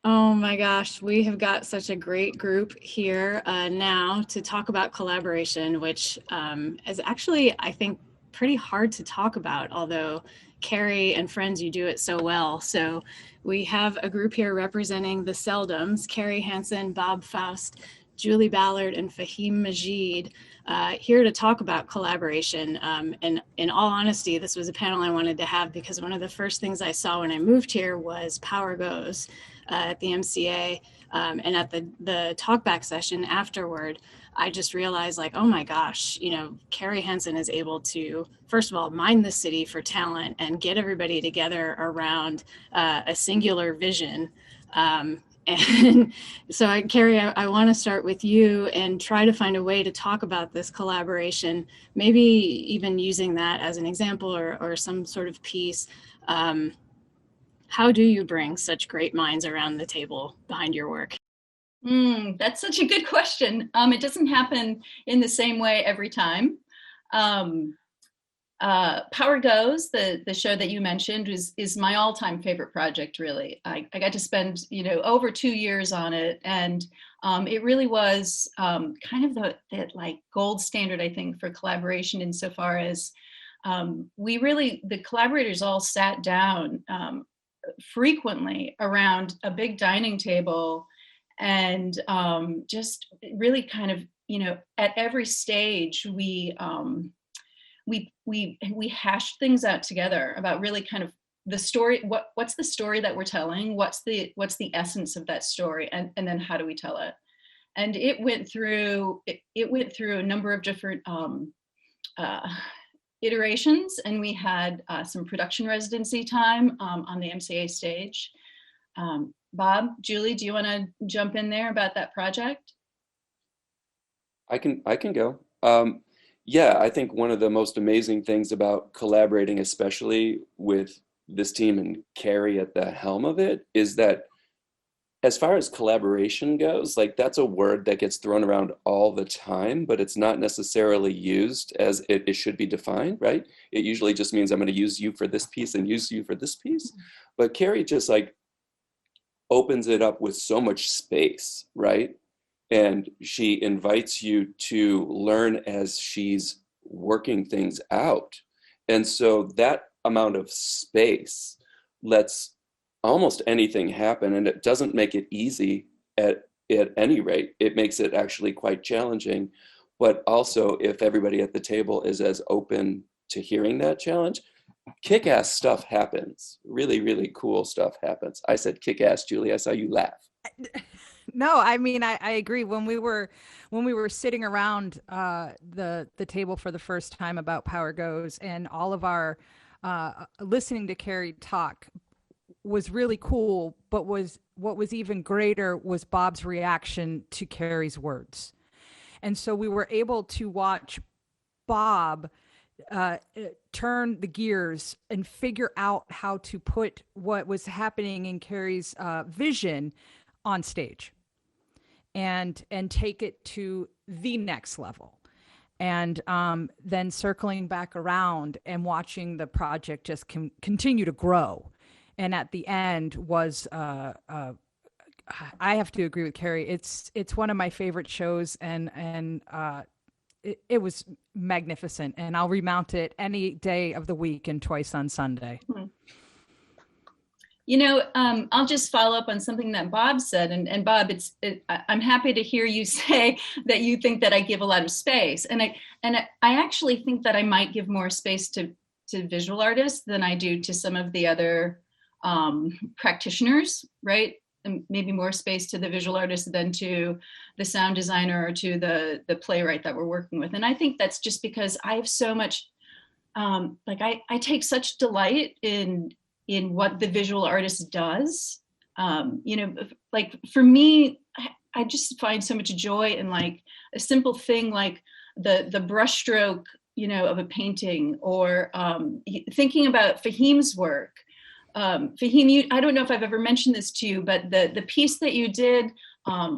Oh my gosh, we have got such a great group here now to talk about collaboration, which is actually, I think, pretty hard to talk about, although Carrie and friends, you do it so well. So we have a group here representing the Seldums, Carrie Hanson, Bob Faust, Julie Ballard, and Fahim Majid, here to talk about collaboration. And in all honesty, this was a panel I wanted to have because one of the first things I saw when I moved here was Power Goes at the MCA. And at the talkback session afterward, I just realized, like, oh my gosh, Carrie Hansen is able to, first of all, mine the city for talent and get everybody together around a singular vision. And so, Carrie, I want to start with you and try to find a way to talk about this collaboration, maybe even using that as an example or some sort of piece. Um, how do you bring such great minds around the table behind your work? That's such a good question. It doesn't happen in the same way every time. Um, Power Goes, the show that you mentioned, is my all-time favorite project. Really, I got to spend over 2 years on it, and it really was kind of the like gold standard, I think, for collaboration insofar as the collaborators all sat down frequently around a big dining table and just really kind of at every stage we hashed things out together about really kind of the story, what's the story that we're telling, what's the essence of that story, and then how do we tell it. And it went through a number of different uh, iterations, and we had some production residency time on the MCA stage. Bob, Julie, do you want to jump in there about that project? I can go. Yeah, I think one of the most amazing things about collaborating, especially with this team and Carrie at the helm of it, is that as far as collaboration goes, like that's a word that gets thrown around all the time, but it's not necessarily used as it should be defined, right? It usually just means I'm going to use you for this piece and use you for this piece. But Carrie just like opens it up with so much space, right? And she invites you to learn as she's working things out. And so that amount of space lets almost anything happen, and it doesn't make it easy at any rate. It makes it actually quite challenging. But also, if everybody at the table is as open to hearing that challenge, kick-ass stuff happens. Really, really cool stuff happens. I said kick-ass, Julie. I saw you laugh. No, I mean I agree. When we were sitting around the table for the first time about Power Goes, and all of our listening to Carrie talk was really cool, but was what was even greater was Bob's reaction to Carrie's words. And so we were able to watch Bob uh, turn the gears and figure out how to put what was happening in Carrie's vision on stage and take it to the next level. And then circling back around and watching the project just continue to grow. And at the end was I have to agree with Carrie. It's one of my favorite shows, and it was magnificent. And I'll remount it any day of the week and twice on Sunday. I'll just follow up on something that Bob said. And Bob, I'm happy to hear you say that you think that I give a lot of space. And I actually think that I might give more space to visual artists than I do to some of the other practitioners, right? And maybe more space to the visual artist than to the sound designer or to the playwright that we're working with. And I think that's just because I have so much, I take such delight in what the visual artist does. Like for me, I just find so much joy in like a simple thing like the brushstroke, of a painting, or thinking about Fahim's work. Fahim, I don't know if I've ever mentioned this to you, but the piece that you did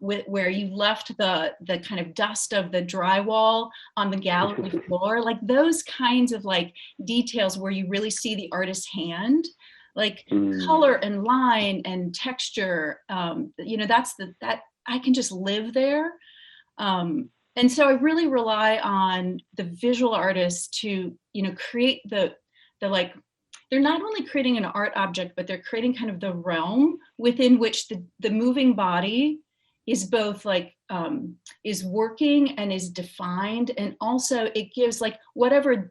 where you left the kind of dust of the drywall on the gallery floor, like those kinds of like details where you really see the artist's hand, like color and line and texture. That I can just live there. And so I really rely on the visual artists to, create the like, they're not only creating an art object, but they're creating kind of the realm within which the moving body is both like, is working and is defined. And also it gives like whatever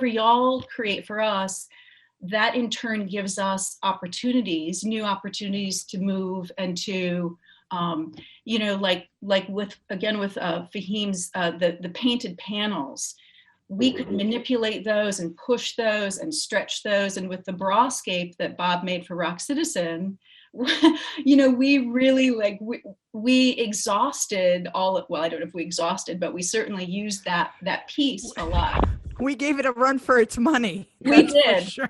y'all create for us, that in turn gives us new opportunities to move and to, like with Fahim's, the painted panels, we could manipulate those and push those and stretch those. And with the brawscape that Bob made for Rock Citizen, we really we exhausted well, I don't know if we exhausted, but we certainly used that piece a lot. We gave it a run for its money. We did. Sure.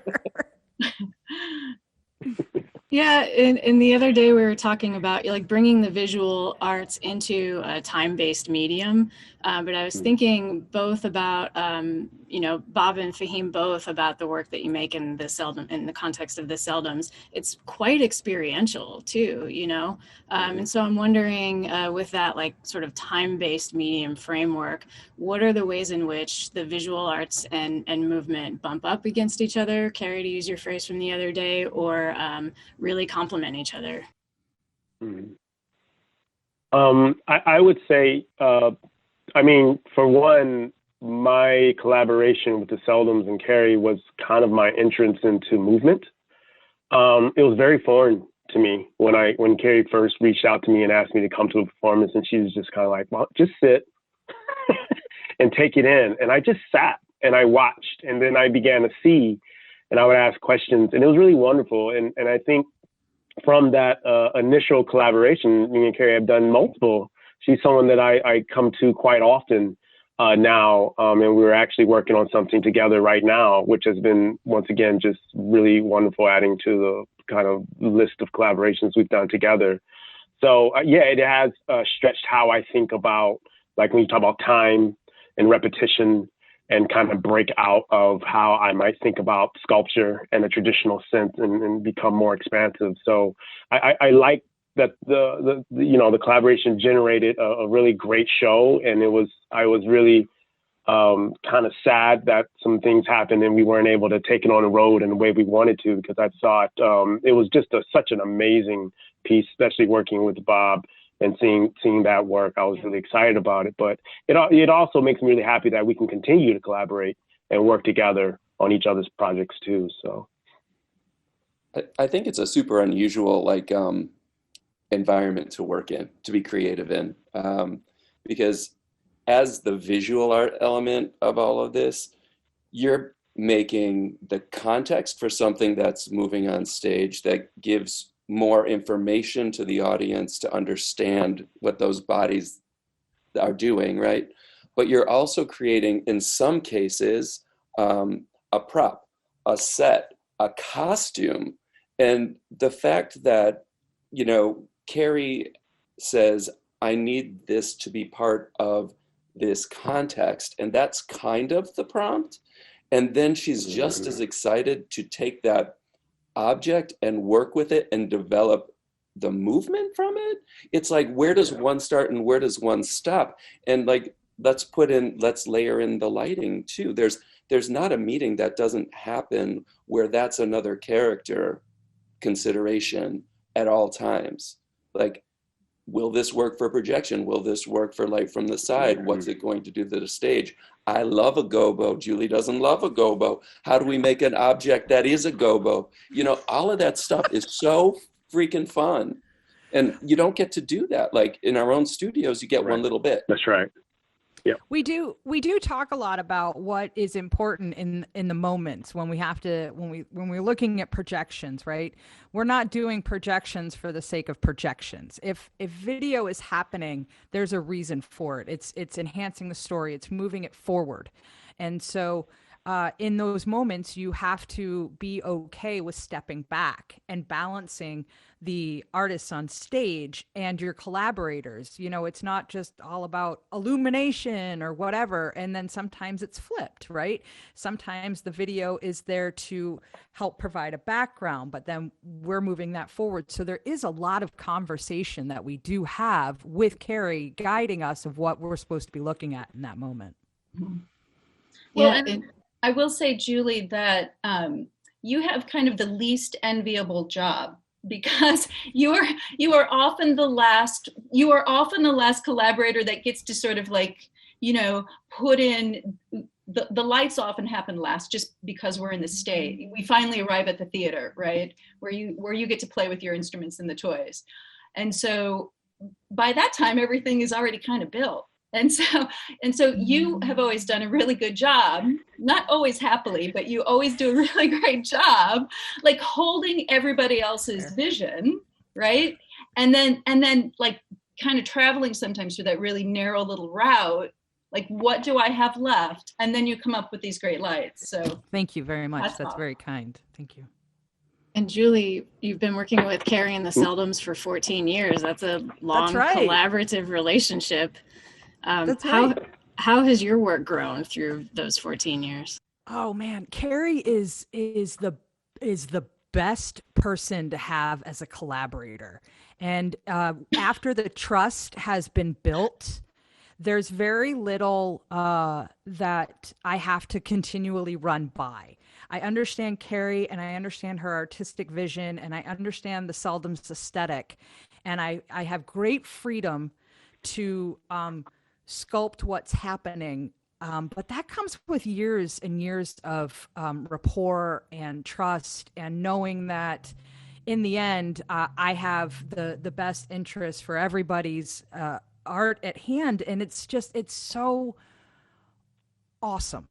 Yeah, and the other day we were talking about like bringing the visual arts into a time-based medium, but I was thinking both about Bob and Fahim both about the work that you make in the context of the Seldums. It's quite experiential too, and so I'm wondering with that like sort of time-based medium framework, what are the ways in which the visual arts and movement bump up against each other, Carrie, to use your phrase from the other day, or really complement each other? I would say, for one, my collaboration with the Seldums and Carrie was kind of my entrance into movement. It was very foreign to me when Carrie first reached out to me and asked me to come to a performance, and she was just kind of like, well, just sit and take it in. And I just sat and I watched, and then I began to see, and I would ask questions, and it was really wonderful. And I think from that initial collaboration, me and Carrie have done multiple. She's someone that I come to quite often now, and we're actually working on something together right now, which has been, once again, just really wonderful, adding to the kind of list of collaborations we've done together. So it has stretched how I think about, like when you talk about time and repetition, and kind of break out of how I might think about sculpture in a traditional sense and become more expansive. So I like that the collaboration generated a really great show. And I was really kind of sad that some things happened and we weren't able to take it on the road in the way we wanted to, because I thought it was just such an amazing piece, especially working with Bob and seeing that work. I was really excited about it, but it also makes me really happy that we can continue to collaborate and work together on each other's projects too. So I think it's a super unusual environment to work in, to be creative in, because as the visual art element of all of this, you're making the context for something that's moving on stage that gives more information to the audience to understand what those bodies are doing, right? But you're also creating, in some cases, a prop, a set, a costume. And the fact that, Carrie says, I need this to be part of this context, and that's kind of the prompt. And then she's just as excited to take that object and work with it and develop the movement from it. It's like, where does one start and where does one stop? And let's layer in the lighting too. There's not a meeting that doesn't happen where that's another character consideration at all times. Like, will this work for projection? Will this work for light from the side? What's it going to do to the stage? I love a gobo. Julie doesn't love a gobo. How do we make an object that is a gobo? All of that stuff is so freaking fun. And you don't get to do that. Like in our own studios, you get one little bit. That's right. Yeah. We do talk a lot about what is important in the moments when we're looking at projections, right? We're not doing projections for the sake of projections. If video is happening, there's a reason for it. It's enhancing the story, it's moving it forward. And so in those moments, you have to be okay with stepping back and balancing the artists on stage and your collaborators. You know, it's not just all about illumination or whatever. And then sometimes it's flipped, right? Sometimes the video is there to help provide a background, but then we're moving that forward. So there is a lot of conversation that we do have with Carrie guiding us of what we're supposed to be looking at in that moment. Well, and I will say, Julie, that you have kind of the least enviable job, because you are often the last collaborator that gets to sort of like, you know, put in the lights often happen last, just because we're in the state. We finally arrive at the theater, right? Where you get to play with your instruments and the toys. And so by that time, everything is already kind of built. And so you have always done a really good job, not always happily, but you always do a really great job, like holding everybody else's vision, right? And then like kind of traveling sometimes through that really narrow little route, like what do I have left? And then you come up with these great lights. So thank you very much. That's very kind. Thank you. And Julie, you've been working with Carrie and the Seldums for 14 years. That's a long collaborative relationship. That's right. How has your work grown through those 14 years? Oh man, Carrie is the best person to have as a collaborator. And after the trust has been built, there's very little that I have to continually run by. I understand Carrie and I understand her artistic vision and I understand the Seldums aesthetic. And I have great freedom to sculpt what's happening. But that comes with years and years of rapport and trust and knowing that in the end, I have the best interest for everybody's art at hand. And it's so awesome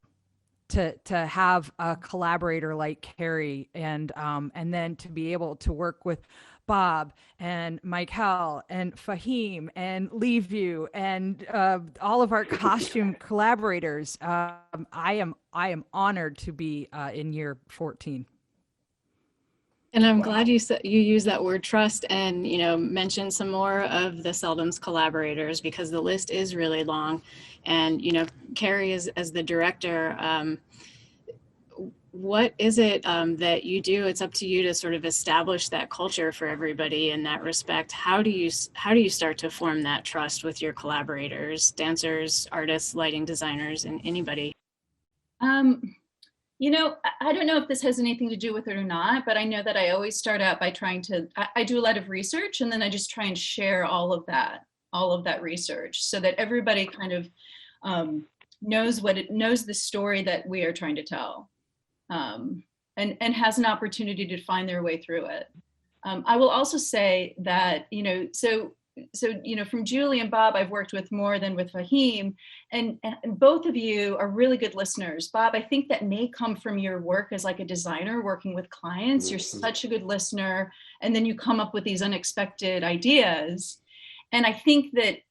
to have a collaborator like Carrie and then to be able to work with Bob and Michael and Fahim and Leeview and all of our costume collaborators. I am honored to be in year 14. And I'm glad you use that word trust and, you know, mention some more of the Seldums collaborators, because the list is really long. And, you know, Carrie as the director, what is it that you do? It's up to you to sort of establish that culture for everybody in that respect. How do you start to form that trust with your collaborators, dancers, artists, lighting designers, and anybody? You know, I don't know if this has anything to do with it or not, but I know that I always start out by I do a lot of research, and then I just try and share all of that research so that everybody kind of knows the story that we are trying to tell. And has an opportunity to find their way through it. I will also say that, you know, so you know, from Julie and Bob, I've worked with more than with Fahim, and both of you are really good listeners. Bob, I think that may come from your work as like a designer working with clients. You're such a good listener, and then you come up with these unexpected ideas. And I think that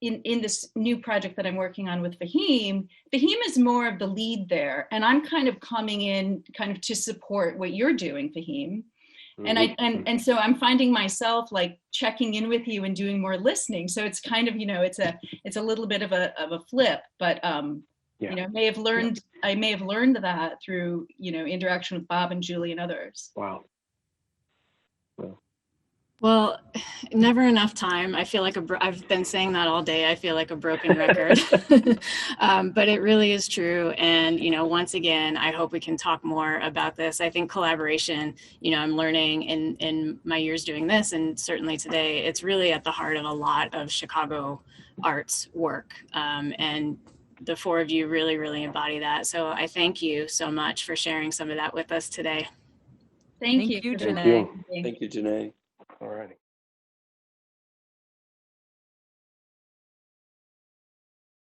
in this new project that I'm working on with Fahim is more of the lead there. And I'm kind of coming in kind of to support what you're doing, Fahim. And so I'm finding myself like checking in with you and doing more listening. So it's kind of, you know, it's a little bit of a flip, but you know, I may have learned that through, you know, interaction with Bob and Julie and others. Wow. Well, never enough time. I feel like I've been saying that all day. I feel like a broken record, but it really is true. And, you know, once again, I hope we can talk more about this. I think collaboration, you know, I'm learning in my years doing this, and certainly today, it's really at the heart of a lot of Chicago arts work. And the four of you really, really embody that. So I thank you so much for sharing some of that with us today. Thank you, Jenai. Thank you, Jenai. All righty.